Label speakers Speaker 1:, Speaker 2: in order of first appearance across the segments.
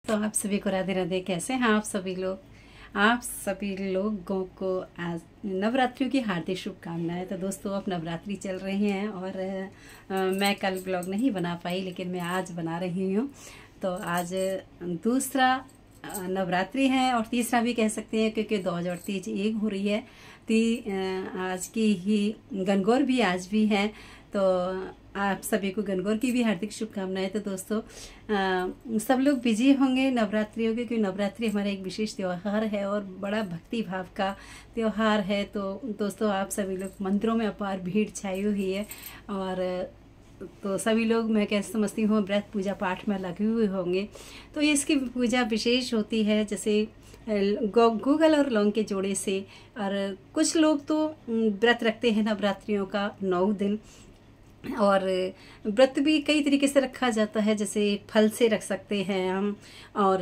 Speaker 1: तो आप सभी को राधे राधे। कैसे हैं आप सभी लोग? आप सभी लोगों को आज नवरात्रियों की हार्दिक शुभकामनाएं। तो दोस्तों, अब नवरात्रि चल रही हैं और मैं कल ब्लॉग नहीं बना पाई, लेकिन मैं आज बना रही हूँ। तो आज दूसरा नवरात्रि है और तीसरा भी कह सकते हैं, क्योंकि 2 और 3 एक हो रही है। आज की ही गणगौर भी आज भी है। तो आप सभी को गणगौर की भी हार्दिक शुभकामनाएं। तो दोस्तों, सब लोग बिजी होंगे नवरात्रियों के, क्योंकि नवरात्रि हमारा एक विशेष त्यौहार है और बड़ा भक्ति भाव का त्यौहार है। तो दोस्तों, आप सभी लोग मंदिरों में अपार भीड़ छाई हुई है और तो सभी लोग, मैं कैसे समझती हूँ, व्रत पूजा पाठ में लगे हुए होंगे। तो इसकी पूजा विशेष होती है, जैसे गूगल और लौंग के जोड़े से। और कुछ लोग तो व्रत रखते हैं नवरात्रियों का 9 दिन। और व्रत भी कई तरीके से रखा जाता है, जैसे फल से रख सकते हैं हम, और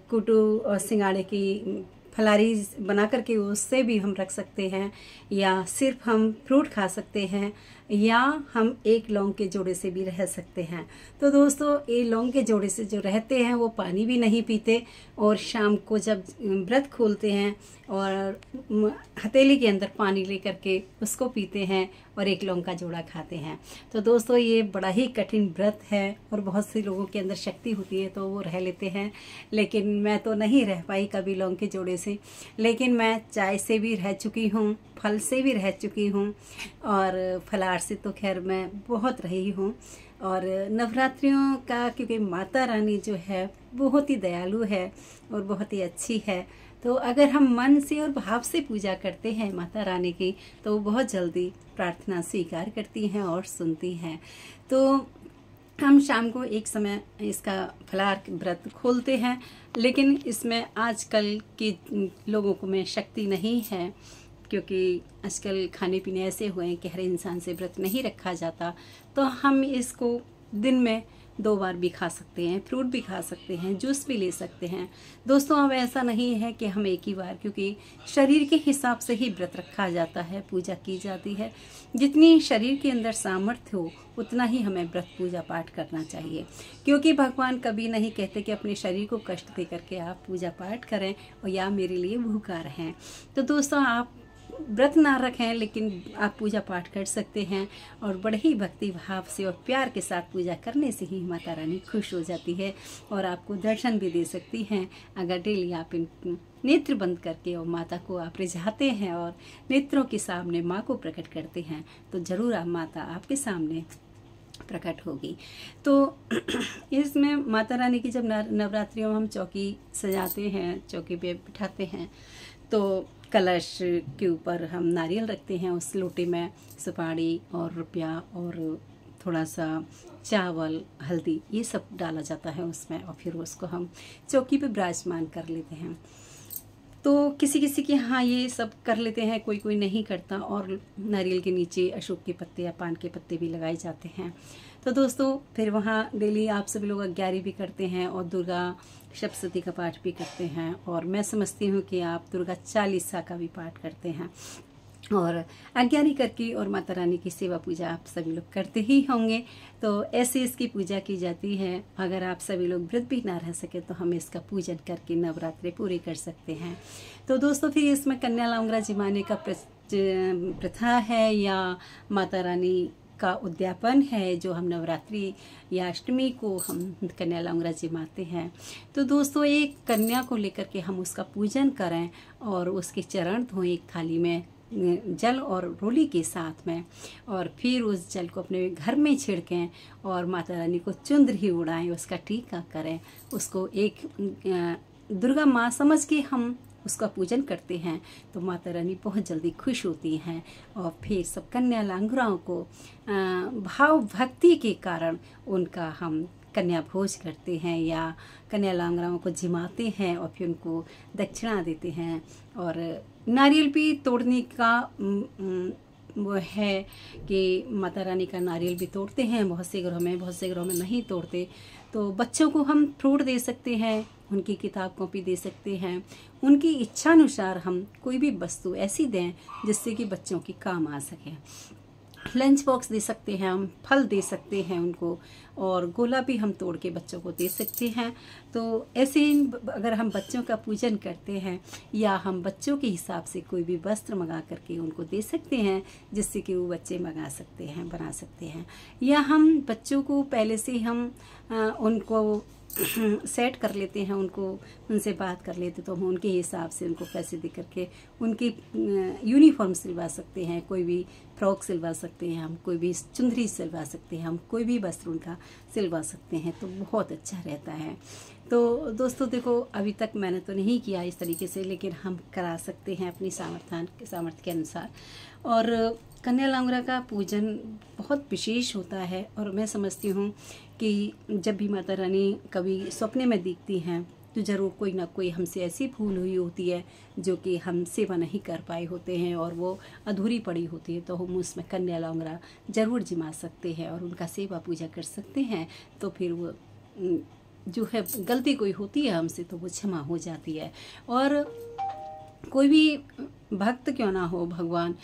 Speaker 1: कुटू और सिंगाड़े की फलारी बना करके उससे भी हम रख सकते हैं, या सिर्फ हम फ्रूट खा सकते हैं, या हम एक लौंग के जोड़े से भी रह सकते हैं। तो दोस्तों, ये लौंग के जोड़े से जो रहते हैं वो पानी भी नहीं पीते, और शाम को जब व्रत खोलते हैं और हथेली के अंदर पानी लेकर के उसको पीते हैं और एक लौंग का जोड़ा खाते हैं। तो दोस्तों, ये बड़ा ही कठिन व्रत है और बहुत से लोगों के अंदर शक्ति होती है तो वो रह लेते हैं, लेकिन मैं तो नहीं रह पाई कभी लौंग के जोड़े से। लेकिन मैं चाय से भी रह चुकी हूँ, फल से भी रह चुकी हूँ, और फलाहार से तो खैर मैं बहुत रही हूँ। और नवरात्रियों का, क्योंकि माता रानी जो है बहुत ही दयालु है और बहुत ही अच्छी है, तो अगर हम मन से और भाव से पूजा करते हैं माता रानी की, तो वो बहुत जल्दी प्रार्थना स्वीकार करती हैं और सुनती हैं। तो हम शाम को एक समय इसका फलाहार व्रत खोलते हैं, लेकिन इसमें आजकल के लोगों को में शक्ति नहीं है, क्योंकि आजकल खाने पीने ऐसे हुए हैं कि हर इंसान से व्रत नहीं रखा जाता। तो हम इसको दिन में 2 बार भी खा सकते हैं, फ्रूट भी खा सकते हैं, जूस भी ले सकते हैं। दोस्तों, अब ऐसा नहीं है कि हम एक ही बार, क्योंकि शरीर के हिसाब से ही व्रत रखा जाता है, पूजा की जाती है। जितनी शरीर के अंदर सामर्थ्य हो उतना ही हमें व्रत पूजा पाठ करना चाहिए, क्योंकि भगवान कभी नहीं कहते कि अपने शरीर को कष्ट दे करके आप पूजा पाठ करें और या मेरे लिए भूखा रहें। तो दोस्तों, आप व्रत ना रखें, लेकिन आप पूजा पाठ कर सकते हैं, और बड़े ही भक्ति भाव से और प्यार के साथ पूजा करने से ही माता रानी खुश हो जाती है और आपको दर्शन भी दे सकती हैं। अगर डेली आप इन नेत्र बंद करके और माता को आप रिझाते हैं और नेत्रों के सामने माँ को प्रकट करते हैं, तो ज़रूर आप माता आपके सामने प्रकट होगी। तो इसमें माता रानी की जब नवरात्रियों में हम चौकी सजाते हैं, चौकी पे बिठाते हैं, तो कलश के ऊपर हम नारियल रखते हैं, उस लोटे में सुपारी और रुपया और थोड़ा सा चावल, हल्दी, ये सब डाला जाता है उसमें, और फिर उसको हम चौकी पे विराजमान कर लेते हैं। तो किसी किसी के यहाँ ये सब कर लेते हैं, कोई कोई नहीं करता, और नारियल के नीचे अशोक के पत्ते या पान के पत्ते भी लगाए जाते हैं। तो दोस्तों, फिर वहाँ डेली आप सभी लोग अग्यारी भी करते हैं और दुर्गा सप्तशती का पाठ भी करते हैं, और मैं समझती हूँ कि आप दुर्गा चालीसा का भी पाठ करते हैं, और अग्यारी करके और माता रानी की सेवा पूजा आप सभी लोग करते ही होंगे। तो ऐसे इसकी पूजा की जाती है। अगर आप सभी लोग व्रत भी ना रह सके तो हम इसका पूजन करके नवरात्रि पूरी कर सकते हैं। तो दोस्तों, फिर इसमें कन्या लांगरा जिमाने का प्रथा है, या माता रानी का उद्यापन है, जो हम नवरात्रि या अष्टमी को हम कन्या लांगरा जिमाते हैं। तो दोस्तों, एक कन्या को लेकर के हम उसका पूजन करें और उसके चरण धोएं एक थाली में जल और रोली के साथ में, और फिर उस जल को अपने घर में छिड़कें और माता रानी को चुंदर ही उड़ाएं, उसका टीका करें। उसको एक दुर्गा माँ समझ के हम उसका पूजन करते हैं, तो माता रानी बहुत जल्दी खुश होती हैं। और फिर सब कन्या लांगराओं को भाव भक्ति के कारण उनका हम कन्या भोज करते हैं, या कन्या लांगराओं को जिमाते हैं और फिर उनको दक्षिणा देते हैं। और नारियल भी तोड़ने का वो है कि माता रानी का नारियल भी तोड़ते हैं बहुत से घरों में, बहुत से घरों में नहीं तोड़ते। तो बच्चों को हम फ्रूट दे सकते हैं, उनकी किताब कॉपी दे सकते हैं, उनकी इच्छानुसार हम कोई भी वस्तु ऐसी दें जिससे कि बच्चों की काम आ सके। लंच बॉक्स दे सकते हैं, हम फल दे सकते हैं उनको, और गोला भी हम तोड़ के बच्चों को दे सकते हैं। तो ऐसे ही अगर हम बच्चों का पूजन करते हैं, या हम बच्चों के हिसाब से कोई भी वस्त्र मंगा करके उनको दे सकते हैं, जिससे कि वो बच्चे मंगा सकते हैं, बना सकते हैं। या हम बच्चों को पहले से हम उनको सेट कर लेते हैं, उनसे बात कर लेते, तो हम उनके हिसाब से उनको पैसे दे करके उनकी यूनिफॉर्म सिलवा सकते हैं, कोई भी फ्रॉक सिलवा सकते हैं, हम कोई भी चुंदरी सिलवा सकते हैं, हम कोई भी वस्त्र उनका सिलवा सकते हैं, तो बहुत अच्छा रहता है। तो दोस्तों देखो, अभी तक मैंने तो नहीं किया इस तरीके से, लेकिन हम करा सकते हैं अपनी सामर्थ्य के अनुसार। और कन्या लांगरा का पूजन बहुत विशेष होता है, और मैं समझती हूँ कि जब भी माता रानी कभी सपने में दिखती हैं, तो ज़रूर कोई ना कोई हमसे ऐसी भूल हुई होती है जो कि हम सेवा नहीं कर पाए होते हैं, और वो अधूरी पड़ी होती है, तो हम उसमें कन्या लांगरा ज़रूर जिमा सकते हैं और उनका सेवा पूजा कर सकते हैं। तो फिर वो जो है गलती कोई होती है हमसे, तो वो क्षमा हो जाती है। और कोई भी भक्त क्यों ना हो, भगवान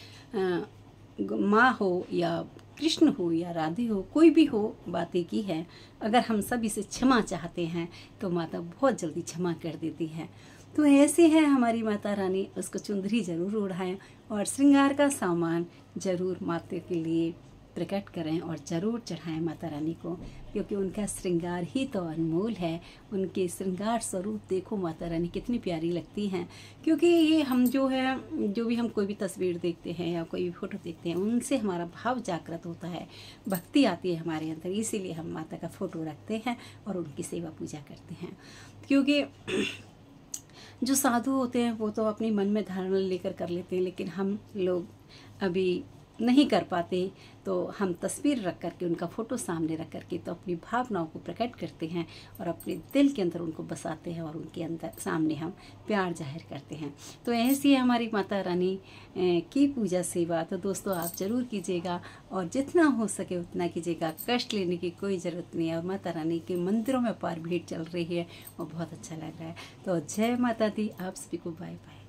Speaker 1: माँ हो या कृष्ण हो या राधे हो, कोई भी हो, बात एक ही है। अगर हम सभी से क्षमा चाहते हैं तो माता बहुत जल्दी क्षमा कर देती है। तो ऐसे है हमारी माता रानी, उसको चुंदरी जरूर ओढ़ाएं और श्रृंगार का सामान जरूर माता के लिए प्रकट करें और ज़रूर चढ़ाएं माता रानी को, क्योंकि उनका श्रृंगार ही तो अनमोल है। उनके श्रृंगार स्वरूप देखो माता रानी कितनी प्यारी लगती हैं। क्योंकि ये हम जो भी हम कोई भी तस्वीर देखते हैं या कोई भी फोटो देखते हैं, उनसे हमारा भाव जागृत होता है, भक्ति आती है हमारे अंदर। इसीलिए हम माता का फोटो रखते हैं और उनकी सेवा पूजा करते हैं। क्योंकि जो साधु होते हैं वो तो अपनी मन में धारणा लेकर कर लेते हैं, लेकिन हम लोग अभी नहीं कर पाते, तो हम तस्वीर रख करके, उनका फ़ोटो सामने रख करके तो अपनी भावनाओं को प्रकट करते हैं और अपने दिल के अंदर उनको बसाते हैं और उनके अंदर सामने हम प्यार जाहिर करते हैं। तो ऐसी है हमारी माता रानी की पूजा सेवा। तो दोस्तों आप ज़रूर कीजिएगा और जितना हो सके उतना कीजिएगा, कष्ट लेने की कोई ज़रूरत नहीं है। और माता रानी के मंदिरों में पार भीड़ चल रही है, वो बहुत अच्छा लग रहा है। तो जय माता दी, आप सभी को बाय बाय।